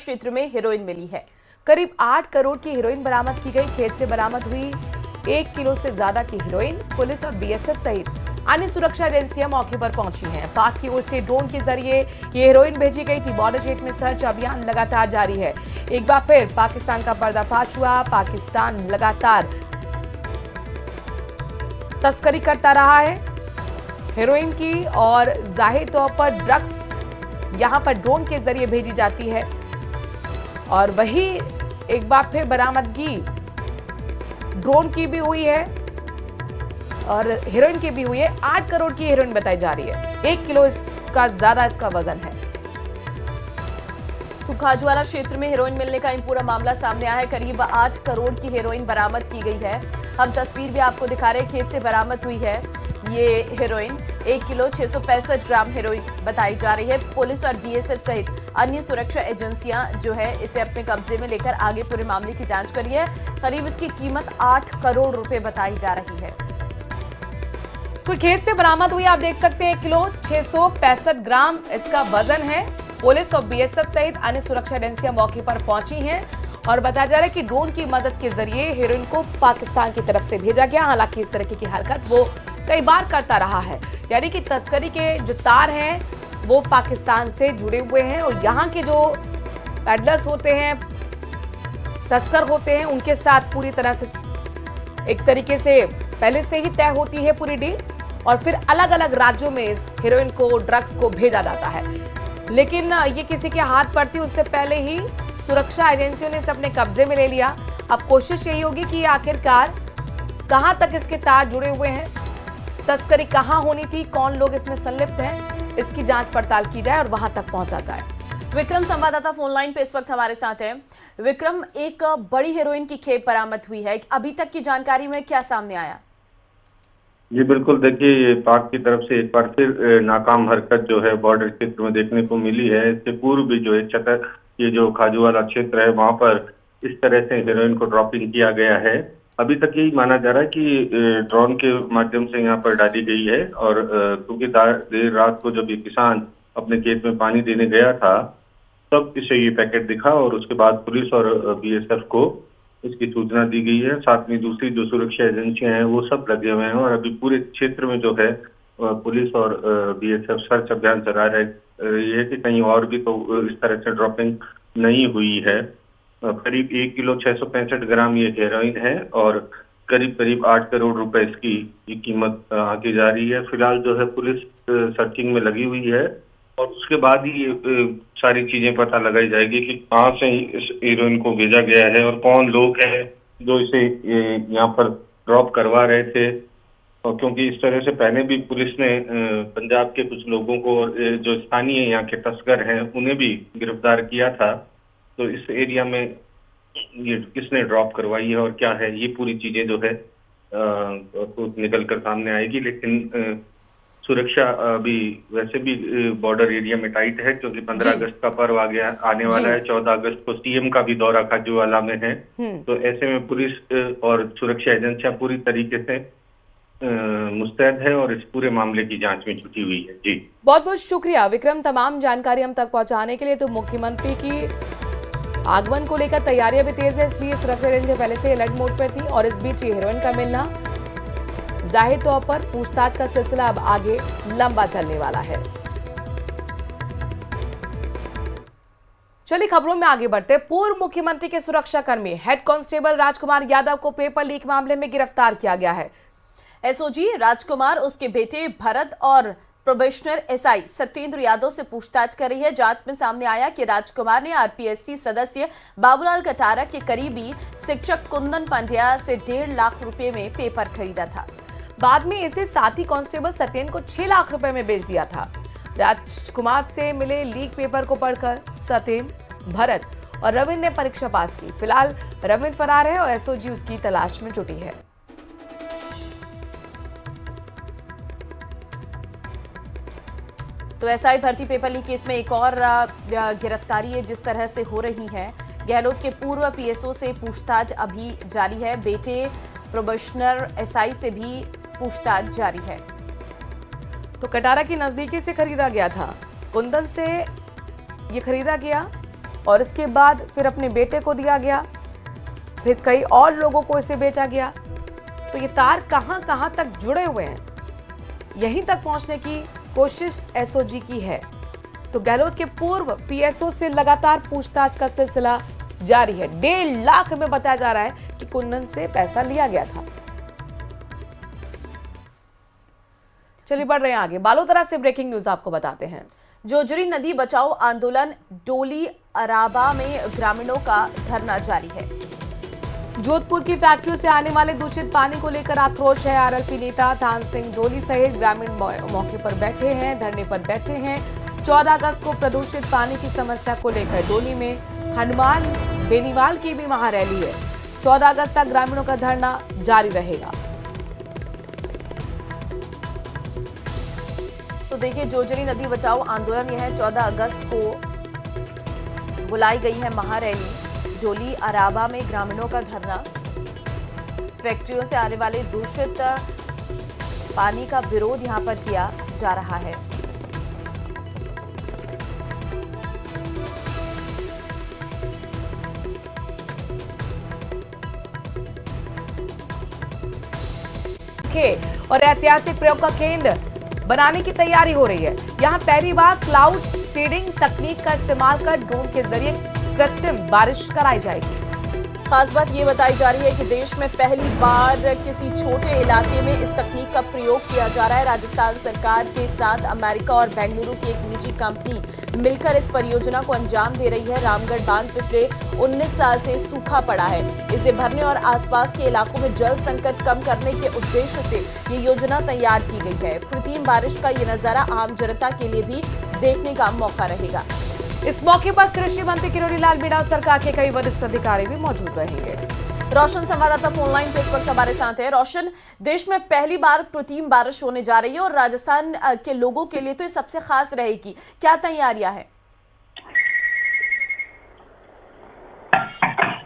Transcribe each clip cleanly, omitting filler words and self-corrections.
क्षेत्र में हेरोइन मिली है। करीब 8 करोड़ की हेरोइन बरामद की गई। खेत से बरामद हुई 1 किलो से ज्यादा की हेरोइन। पुलिस और बीएसएफ सहित अन्य सुरक्षा एजेंसियां मौके पर पहुंची हैं। पाक की ओर से ड्रोन के जरिए ये हेरोइन भेजी गई थी। बॉर्डर क्षेत्र में सर्च अभियान लगातार जारी है। एक बार फिर पाकिस्तान का पर्दाफाश हुआ। पाकिस्तान लगातार तस्करी करता रहा है हेरोइन की, और जाहिर तौर पर ड्रग्स यहां पर ड्रोन के जरिए भेजी जाती है। और वही एक बार फिर बरामदगी ड्रोन की भी हुई है और हेरोइन की भी हुई है। 8 करोड़ की हेरोइन बताई जा रही है। 1 किलो इसका ज्यादा इसका वजन है। तो खाजूवाला क्षेत्र में हेरोइन मिलने का पूरा मामला सामने आया है। करीब 8 करोड़ की हेरोइन बरामद की गई है। हम तस्वीर भी आपको दिखा रहे हैं। खेत से बरामद हुई है ये हेरोइन। 1 किलो 665 ग्राम हेरोइन बताई जा रही है। पुलिस और बीएसएफ सहित अन्य सुरक्षा एजेंसियां जो है इसे अपने कब्जे में लेकर आगे पूरे मामले की जांच कर रही है। करीब इसकी कीमत 8 करोड़ रुपए बताई जा रही है। तो खेत से बरामद हुई आप देख सकते हैं 1 किलो 665 ग्राम इसका वजन है। पुलिस और बीएसएफ सहित अन्य सुरक्षा एजेंसियां मौके पर पहुंची हैं और बताया जा रहा है कि ड्रोन की मदद के जरिए हेरोइन को पाकिस्तान की तरफ से भेजा गया। हालांकि इस तरह की हरकत वो कई बार करता रहा है, यानी कि तस्करी के जो तार हैं वो पाकिस्तान से जुड़े हुए हैं और यहाँ के जो पैडलर्स होते हैं, तस्कर होते हैं, उनके साथ पूरी तरह से एक तरीके से पहले से ही तय होती है पूरी डील और फिर अलग अलग राज्यों में इस हेरोइन को, ड्रग्स को भेजा जाता है। लेकिन ये किसी के हाथ पड़ती उससे पहले ही सुरक्षा एजेंसियों ने इसे अपने कब्जे में ले लिया। अब कोशिश यही होगी कि आखिरकार कहां तक इसके तार जुड़े हुए हैं, तस्करी कहां होनी थी, कौन लोग इसमें संलिप्त हैं, इसकी जांच पड़ताल की जाए और वहां तक पहुंचा जाए। विक्रम संवाददाता फोन लाइन पे इस वक्त हमारे साथ है। विक्रम, एक बड़ी हेरोइन की खेप बरामद हुई है, अभी तक की जानकारी में क्या सामने आया? जी बिल्कुल, देखिए ये पाक की तरफ से एक बार फिर नाकाम हरकत जो है बॉर्डर क्षेत्र में देखने को मिली है। इससे पूर्व भी जो है ये जो खाजूवाला क्षेत्र है वहां पर इस तरह से हेरोइन को ड्रॉपिंग किया गया है। अभी तक यही माना जा रहा है कि ड्रोन के माध्यम से यहाँ पर डाली गई है और क्योंकि देर रात को जब ये किसान अपने खेत में पानी देने गया था तब इसे ये पैकेट दिखा और उसके बाद पुलिस और बीएसएफ को इसकी सूचना दी गई है। साथ में दूसरी जो सुरक्षा एजेंसियां हैं वो सब लगे हुए हैं और अभी पूरे क्षेत्र में जो है पुलिस और बीएसएफ सर्च अभियान चला रही है कि कहीं और भी तो इस तरह से ड्रॉपिंग नहीं हुई है। करीब 1 किलो 665 ग्राम ये हेरोइन है और करीब करीब 8 करोड़ रुपए इसकी कीमत आकी जा रही है। फिलहाल जो है पुलिस सर्चिंग में लगी हुई है और उसके बाद ही ये सारी चीजें पता लगाई जाएगी कि कहाँ से इस हीरोइन को भेजा गया है और कौन लोग हैं जो इसे यहाँ पर ड्रॉप करवा रहे थे। और क्योंकि इस तरह से पहले भी पुलिस ने पंजाब के कुछ लोगों को, जो स्थानीय यहाँ के तस्कर हैं, उन्हें भी गिरफ्तार किया था। तो इस एरिया में ये किसने ड्रॉप करवाई है और क्या है, ये पूरी चीजें जो है निकल कर सामने आएगी। लेकिन सुरक्षा अभी वैसे भी बॉर्डर एरिया में टाइट है क्योंकि 15 अगस्त का पर्व आने वाला है। 14 अगस्त को सीएम का भी दौरा खाजूवाला में है। तो ऐसे में पुलिस और सुरक्षा एजेंसियां पूरी तरीके से मुस्तैद है और इस पूरे मामले की जांच में जुटी हुई है। जी बहुत बहुत शुक्रिया विक्रम, तमाम जानकारी हम तक पहुंचाने के लिए। तो मुख्यमंत्री की आगमन को लेकर तैयारियां भी तेज है, इसलिए सुरक्षा एजेंसियां पहले से अलर्ट मोड पर थी और इस बीच हेरोइन का मिलना, जाहिर तौर पर पूछताछ का सिलसिला अब आगे लंबा चलने वाला है। चलिए खबरों में आगे बढ़ते। पूर्व मुख्यमंत्री के सुरक्षाकर्मी हेड कांस्टेबल राजकुमार यादव को पेपर लीक मामले में गिरफ्तार किया गया है। एसओजी राजकुमार, उसके बेटे भरत और प्रोबेशनर एसआई सत्येंद्र यादव से पूछताछ कर रही है। जांच में सामने आया कि राजकुमार ने आरपीएससी सदस्य बाबूलाल कटारा के करीबी शिक्षक कुंदन पांड्या से 1.5 लाख रुपए में पेपर खरीदा था। बाद में इसे साथी कांस्टेबल सत्येंद्र को 6 लाख रुपए में बेच दिया था। राजकुमार से मिले लीक पेपर को पढ़कर सत्येंद्र, भरत और रविंद्र ने परीक्षा पास की। फिलहाल रविंद्र फरार है और एसओजी उसकी तलाश में जुटी है। तो एसआई भर्ती पेपर लीक केस में एक और गिरफ्तारी है जिस तरह से हो रही है। गहलोत के पूर्व पीएसओ से पूछताछ अभी जारी है। बेटे प्रोबेशनर एसआई से भी पूछताछ जारी है। तो कटारा की नजदीकी से खरीदा गया था, कुंदन से ये खरीदा गया और इसके बाद फिर अपने बेटे को दिया गया, फिर कई और लोगों को इसे बेचा गया। तो ये तार कहां कहां तक जुड़े हुए हैं, यहीं तक पहुंचने की कोशिश एसओजी की है। तो गहलोत के पूर्व पीएसओ से लगातार पूछताछ का सिलसिला जारी है। 1.5 लाख में बताया जा रहा है कि कुंदन से पैसा लिया गया था। चलिए बढ़ रहे हैं आगे। बालोतरा से ब्रेकिंग न्यूज आपको बताते हैं। जोजरी नदी बचाओ आंदोलन डोली अराबा में ग्रामीणों का धरना जारी है। जोधपुर की फैक्ट्रियों से आने वाले दूषित पानी को लेकर आक्रोश है। आरएलपी नेता थान सिंह डोली सहित ग्रामीण मौके पर बैठे हैं, धरने पर बैठे हैं। 14 अगस्त को प्रदूषित पानी की समस्या को लेकर डोली में हनुमान बेनीवाल की भी महारैली है। 14 अगस्त तक ग्रामीणों का धरना जारी रहेगा। तो देखिए, जोजरी नदी बचाओ आंदोलन यह है 14 अगस्त को बुलाई गई है महारैली। डोली अराबा में ग्रामीणों का धरना, फैक्ट्रियों से आने वाले दूषित पानी का विरोध यहां पर किया जा रहा है। और ऐतिहासिक प्रयोग का केंद्र बनाने की तैयारी हो रही है। यहां पहली बार क्लाउड सीडिंग तकनीक का इस्तेमाल कर ड्रोन के जरिए कृत्रिम बारिश कराई जाएगी। खास बात ये बताई जा रही है कि देश में पहली बार किसी छोटे इलाके में इस तकनीक का प्रयोग किया जा रहा है। राजस्थान सरकार के साथ अमेरिका और बेंगलुरु की एक निजी कंपनी मिलकर इस परियोजना को अंजाम दे रही है। रामगढ़ बांध पिछले 19 साल से सूखा पड़ा है। इसे भरने और आसपास के इलाकों में जल संकट कम करने के उद्देश्य से ये योजना तैयार की गई है। कृत्रिम बारिश का ये नजारा आम जनता के लिए भी देखने का मौका रहेगा। इस मौके पर कृषि मंत्री किरोड़ी लाल मीणा और सरकार के कई वरिष्ठ अधिकारी भी मौजूद रहेंगे। रोशन संवाददाता फोनलाइन पे इस वक्त हमारे साथ है। रोशन, देश में पहली बार कृत्रिम बारिश होने जा रही है और राजस्थान के लोगों के लिए तो ये सबसे खास रहेगी। क्या तैयारियां हैं?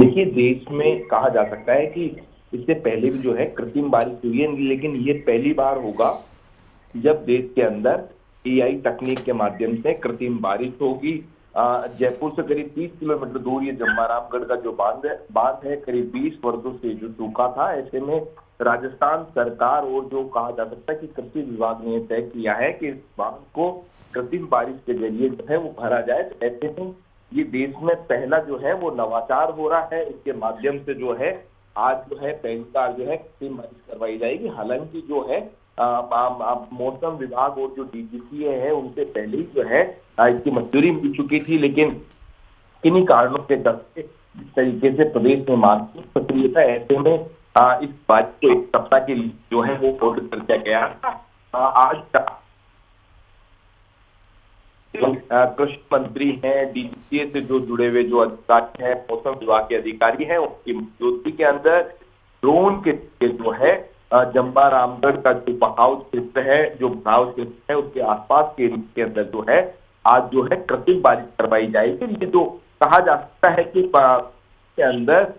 देखिए, देश में कहा जा सकता है कि इससे पहले भी जो है कृत्रिम बारिश हुई है, लेकिन ये पहली बार होगा जब देश के अंदर एआई तकनीक के माध्यम से कृत्रिम बारिश होगी। जयपुर से करीब 30 किलोमीटर दूर ये जम्बारामगढ़ का जो बांध है करीब 20 वर्षों से जो सूखा था। ऐसे में राजस्थान सरकार और जो कहा जा सकता है कि कृषि विभाग ने तय किया है कि इस बांध को कृत्रिम बारिश के जरिए जो है वो भरा जाए। तो ऐसे में ये देश में पहला जो है वो नवाचार हो रहा है। इसके माध्यम से जो है आज जो है पहली बार जो है कृत्रिम बारिश करवाई जाएगी। हालांकि जो है मौसम विभाग और जो डीजीसीए है उनसे पहले ही जो है इसकी मंजूरी मिल चुकी थी, लेकिन किन्हीं कारणों के चलते इस तरीके से प्रदेश में मानसून सक्रिय था। ऐसे में इस बात को एक सप्ताह के लिए जो है वो होल्ड कर दिया गया था। आज कृषि मंत्री हैं, डीजीसीए से जो जुड़े हुए जो अधिकारी हैं, मौसम विभाग के अधिकारी हैं, उनकी मौजूदगी के अंदर ड्रोन के जो है जम्बारामगढ़ का जो बहाव क्षेत्र है, जो बहाव क्षेत्र है उसके आसपास के एरिया के अंदर जो है आज जो है कृत्रिम बारिश करवाई जाएगी। ये जो कहा जा सकता है कि के अंदर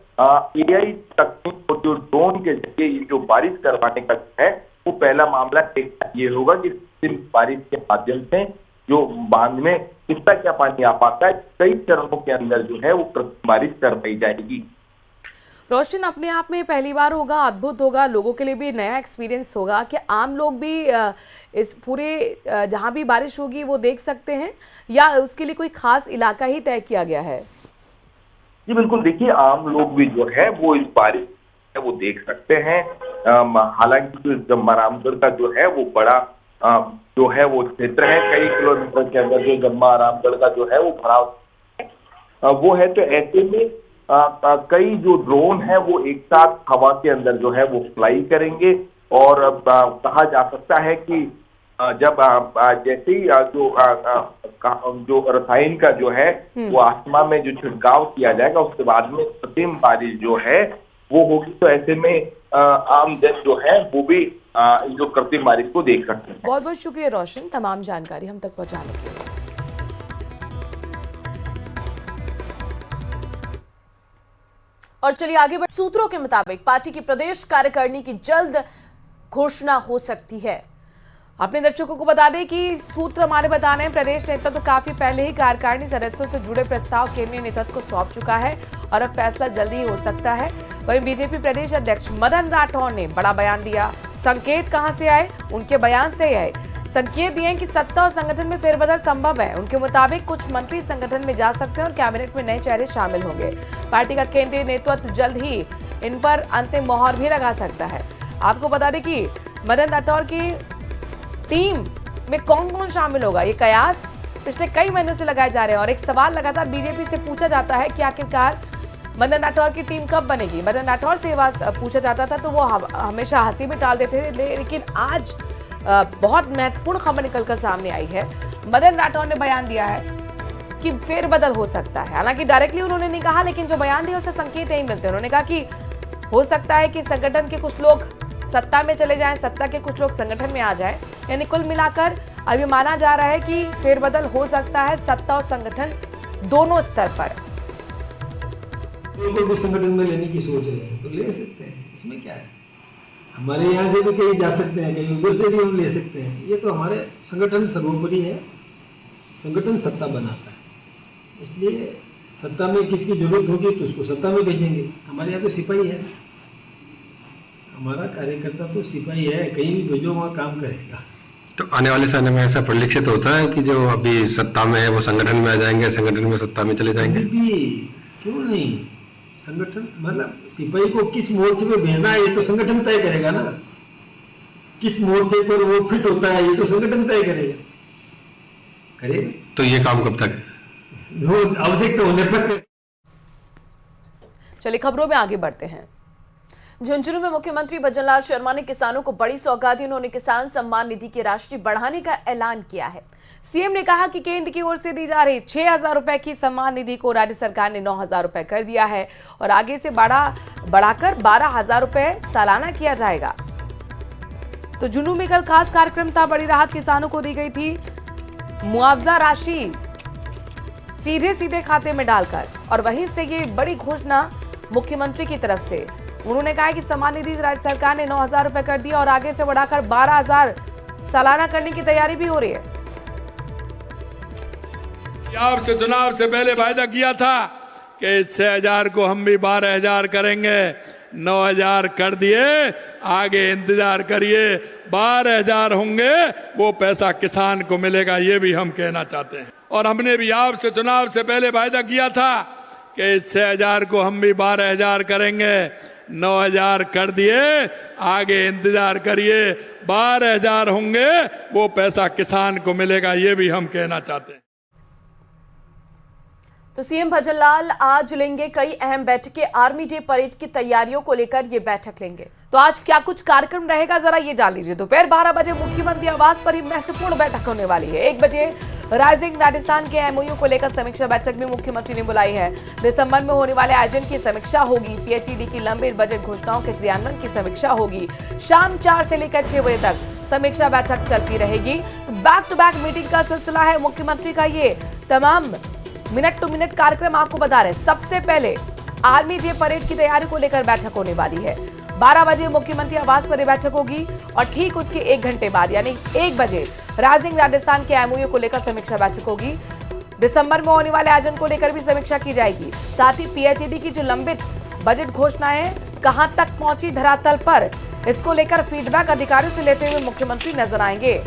एआई तकनीक और जो ड्रोन के जरिए ये जो बारिश करवाने का है वो पहला मामला ये होगा कि कृत्रिम बारिश के माध्यम से जो बांध में कितना क्या पानी आ पाता है, कई चरणों के अंदर जो है वो कृत्रिम बारिश करवाई जाएगी। रोशन, अपने आप में पहली बार होगा, अद्भुत होगा, लोगों के लिए भी नया एक्सपीरियंस होगा कि आम लोग भी इस पूरे जहां भी बारिश होगी वो देख सकते हैं या उसके लिए कोई खास इलाका ही तय किया गया है? जी बिल्कुल, देखिए आम लोग भी जो है वो इस बारिश है वो देख सकते हैं। हालांकि जो जम्बारामगढ़ का जो है वो बड़ा जो है वो क्षेत्र है, कई किलोमीटर के अंदर जो जम्बारामगढ़ का जो है वो भराव वो है। तो ऐसे में कई जो ड्रोन है वो एक साथ हवा के अंदर जो है वो फ्लाई करेंगे और कहा जा सकता है कि जब जैसे ही जो रसायन का जो है वो आसमान में जो छिड़काव किया जाएगा उसके बाद में कृत्रिम बारिश जो है वो होगी। तो ऐसे में आम जन जो है वो भी जो कृत्रिम बारिश को देख सकते हैं। बहुत बहुत शुक्रिया रोशन, तमाम जानकारी हम तक पहुंचाने के लिए। और चलिए आगे बढ़। सूत्रों के मुताबिक पार्टी की प्रदेश कार्यकारिणी की जल्द घोषणा हो सकती है। अपने दर्शकों को बता दें कि सूत्र हमारे बता रहे हैं, प्रदेश नेतृत्व तो काफी पहले ही कार्यकारिणी सदस्यों से जुड़े प्रस्ताव केंद्रीय नेतृत्व को सौंप चुका है और अब फैसला जल्दी ही हो सकता है। वहीं बीजेपी प्रदेश अध्यक्ष मदन राठौर ने बड़ा बयान दिया। संकेत कहां से आए? उनके बयान से आए। संकेत दिए कि सत्ता और संगठन में फेरबदल संभव है। उनके मुताबिक कुछ मंत्री संगठन में जा सकते हैं और कैबिनेट में नए चेहरे शामिल होंगे। पार्टी का केंद्रीय नेतृत्व जल्द ही इन पर अंतिम मोहर भी लगा सकता है। आपको बता दें कि मदन राठौर की टीम में कौन कौन शामिल होगा, ये कयास पिछले कई महीनों से लगाए जा रहे हैं और एक सवाल लगातार बीजेपी से पूछा जाता है कि आखिरकार मदन राठौर की टीम कब बनेगी। मदन राठौर से ये बात पूछा जाता था तो वो हमेशा हंसी में टाल देते थे, लेकिन आज बहुत महत्वपूर्ण खबर निकलकर सामने आई है। मदन राठौर ने बयान दिया है कि फेरबदल हो सकता है। हालांकि डायरेक्टली उन्होंने नहीं कहा, लेकिन जो बयान दिया उससे संकेत यही मिलते हैं। उन्होंने कहा कि हो सकता है कि संगठन के कुछ लोग सत्ता में चले जाएं, सत्ता के कुछ लोग संगठन में आ जाएं। यानी कुल मिलाकर अभी माना जा रहा है कि फेरबदल हो सकता है सत्ता और संगठन दोनों स्तर पर। कोई भी संगठन में लेने की सोच रहे हैं तो ले सकते हैं, इसमें क्या है। हमारे यहाँ से भी कहीं जा सकते हैं, कहीं उधर से भी हम ले सकते हैं। ये तो हमारे संगठन सर्वोपरि है, संगठन सत्ता बनाता है। इसलिए सत्ता में किसकी जरूरत होगी तो उसको सत्ता में भेजेंगे। हमारे यहाँ तो सिपाही है, हमारा कार्यकर्ता तो सिपाही है, कहीं भी भेजो वहाँ काम करेगा। तो आने वाले समय में ऐसा परिलक्षित होता है कि जो अभी सत्ता में है वो संगठन में आ जाएंगे, संगठन में सत्ता में चले जाएंगे? भी क्यों नहीं, संगठन मतलब सिपाही को किस मोर्चे पे भेजना है ये तो संगठन तय करेगा ना। किस मोर्चे पर वो फिट होता है ये तो संगठन तय करेगा। तो ये काम कब तक है? वो आवश्यकता होने पर। चलिए खबरों में आगे बढ़ते हैं। झुंझुनू में मुख्यमंत्री भजनलाल शर्मा ने किसानों को बड़ी सौगात दी। उन्होंने किसान सम्मान निधि की राशि बढ़ाने का ऐलान किया है। सीएम ने कहा कि केंद्र की ओर से दी जा रही 6,000 रुपए की सम्मान निधि को राज्य सरकार ने 9,000 रुपए कर दिया है और आगे से बढ़ाकर 12,000 रुपए सालाना किया जाएगा। तो झुंझुनू में कल खास कार्यक्रम था। बड़ी राहत किसानों को दी गई थी। मुआवजा राशि सीधे खाते में डालकर, और वहीं से ये बड़ी घोषणा मुख्यमंत्री की तरफ से। उन्होंने कहा कि सम्मान निधि राज्य सरकार ने 9,000 रुपए कर दिया और आगे से बढ़ाकर 12,000 सालाना करने की तैयारी भी हो रही है। आपसे चुनाव से पहले वायदा किया था कि 6,000 को हम भी 12,000 करेंगे, 9,000 कर दिए, आगे इंतजार करिए, 12,000 होंगे, वो पैसा किसान को मिलेगा, ये भी हम कहना चाहते हैं। और हमने भी आपसे चुनाव से पहले वायदा किया था कि 6,000 को हम भी 12,000 करेंगे, 9,000 कर दिए, आगे इंतजार करिए, 12,000 होंगे, वो पैसा किसान को मिलेगा, ये भी हम कहना चाहते हैं। तो सीएम भजनलाल आज लेंगे कई अहम बैठकें। आर्मी डे परेड की तैयारियों को लेकर ये बैठक लेंगे। तो आज क्या कुछ कार्यक्रम रहेगा जरा ये जान लीजिए। दोपहर 12 बजे मुख्यमंत्री आवास पर ही महत्वपूर्ण बैठक होने वाली है। 1 बजे राइजिंग राजस्थान के एमओयू को लेकर समीक्षा बैठक भी मुख्यमंत्री ने बुलाई है। दिसंबर में होने वाले आयोजन की समीक्षा होगी। पीएचईडी की लंबित बजट घोषणाओं के क्रियान्वयन की समीक्षा होगी। शाम 4 से लेकर 6 बजे तक समीक्षा बैठक चलती रहेगी। तो बैक टू बैक मीटिंग का सिलसिला है मुख्यमंत्री का। ये तमाम मिनट टू मिनट कार्यक्रम आपको बता रहे हैं। सबसे पहले आर्मी डे परेड की तैयारी को लेकर बैठक होने वाली है। 12 बजे मुख्यमंत्री आवास पर बैठक होगी और ठीक उसके 1 घंटे बाद यानी 1 बजे राइजिंग राजस्थान के एमओयू को लेकर समीक्षा बैठक होगी। दिसंबर में होने वाले आयोजन को लेकर भी समीक्षा की जाएगी। साथ ही पीएचईडी की जो लंबित बजट घोषणाएं कहां तक पहुंची धरातल पर, इसको लेकर फीडबैक अधिकारियों से लेते हुए मुख्यमंत्री नजर आएंगे।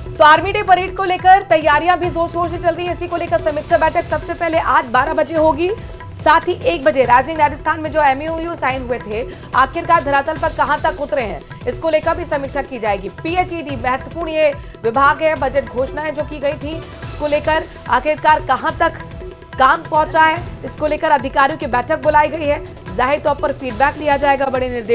तो आर्मी डे परेड को लेकर तैयारियां भी जोर शोर से चल रही है। इसी को लेकर समीक्षा बैठक सबसे पहले आज 12 बजे होगी। साथ ही 1 बजे राइजिंग राजस्थान में जो एमओयू साइन हुए थे आखिरकार धरातल पर कहां तक उतरे हैं, इसको लेकर भी समीक्षा की जाएगी। पीएचईडी महत्वपूर्ण ये विभाग है। बजट घोषणाएं जो की गई थी उसको लेकर आखिरकार कहां तक काम पहुंचा है, इसको लेकर अधिकारियों की बैठक बुलाई गई है। जाहिर तौर पर फीडबैक लिया जाएगा। बड़े निर्देश